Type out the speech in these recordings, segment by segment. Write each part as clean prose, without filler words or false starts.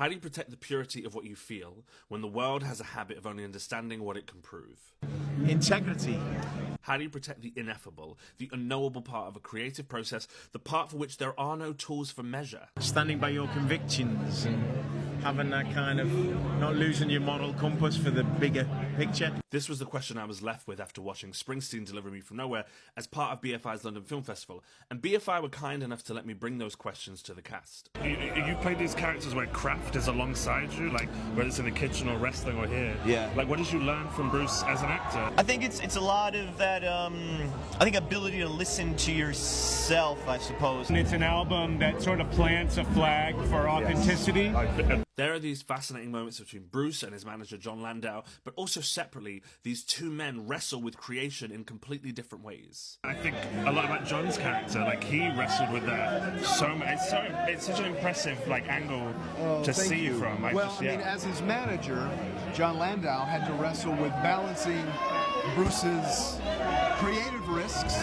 How do you protect the purity of what you feel when the world has a habit of only understanding what it can prove? Integrity. How do you protect the ineffable, the unknowable part of a creative process, the part for which there are no tools for measure? Standing by your convictions and having that kind of not losing your moral compass for the bigger picture. This was the question I was left with after watching Springsteen deliver Me From Nowhere as part of BFI's London Film Festival, and BFI were kind enough to let me bring those questions to the cast. You played these characters where craft is alongside you, like whether it's in the kitchen or wrestling or here. Yeah. Like, what did you learn from Bruce as an actor? I think it's a lot of that, I think ability to listen to yourself, I suppose. And it's an album that sort of plants a flag for authenticity. Yes. There are these fascinating moments between Bruce and his manager John Landau, but also separately, these two men wrestle with creation in completely different ways. I think a lot about John's character, like he wrestled with that so much. It's such an impressive like angle to see from. I mean, as his manager, John Landau had to wrestle with balancing Bruce's creative risks,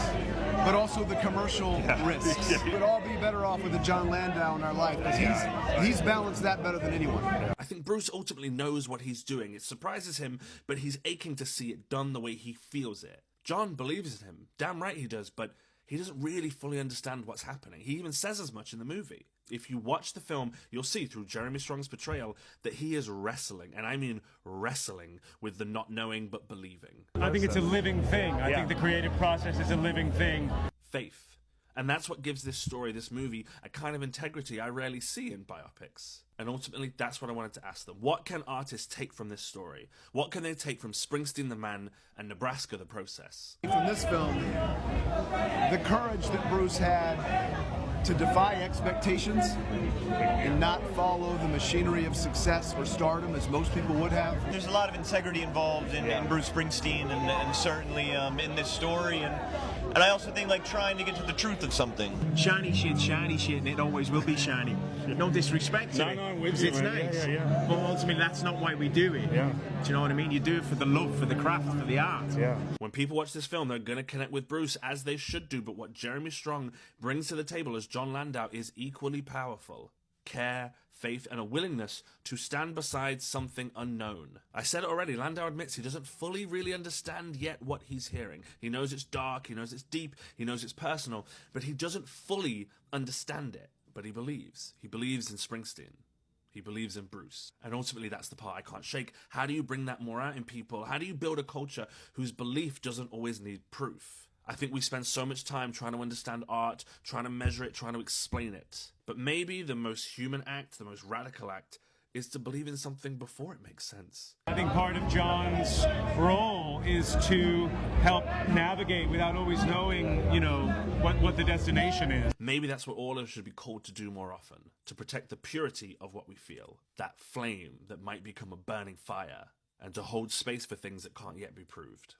but also the commercial risks. We'd all be better off with a John Landau in our life, because he's balanced that better than anyone. I think Bruce ultimately knows what he's doing. It surprises him, but he's aching to see it done the way he feels it. John believes in him. Damn right he does, but he doesn't really fully understand what's happening. He even says as much in the movie. If you watch the film, you'll see through Jeremy Strong's portrayal that he is wrestling, and I mean wrestling, with the not knowing but believing. I think it's a living thing. I think the creative process is a living thing. Faith. And that's what gives this story, this movie, a kind of integrity I rarely see in biopics. And ultimately, that's what I wanted to ask them. What can artists take from this story? What can they take from Springsteen the Man and Nebraska the Process? From this film, the courage that Bruce had to defy expectations and not follow the machinery of success or stardom as most people would have. There's a lot of integrity involved in Bruce Springsteen and certainly in this story. And I also think like trying to get to the truth of something. Shiny shit, and it always will be shiny. No disrespect to it, because it's nice. But ultimately, that's not why we do it. Do you know what I mean? You do it for the love, for the craft, for the art. When people watch this film, they're going to connect with Bruce, as they should do, but what Jeremy Strong brings to the table as John Landau is equally powerful. Care, faith, and a willingness to stand beside something unknown. I said it already, Landau admits he doesn't fully really understand yet what he's hearing. He knows it's dark, he knows it's deep, he knows it's personal, but he doesn't fully understand it. But he believes. He believes in Springsteen. He believes in Bruce. And ultimately, that's the part I can't shake. How do you bring that more out in people? How do you build a culture whose belief doesn't always need proof? I think we spend so much time trying to understand art, trying to measure it, trying to explain it. But maybe the most human act, the most radical act, is to believe in something before it makes sense. I think part of John's role is to help navigate without always knowing, you know, what the destination is. Maybe that's what all of us should be called to do more often, to protect the purity of what we feel, that flame that might become a burning fire, and to hold space for things that can't yet be proved.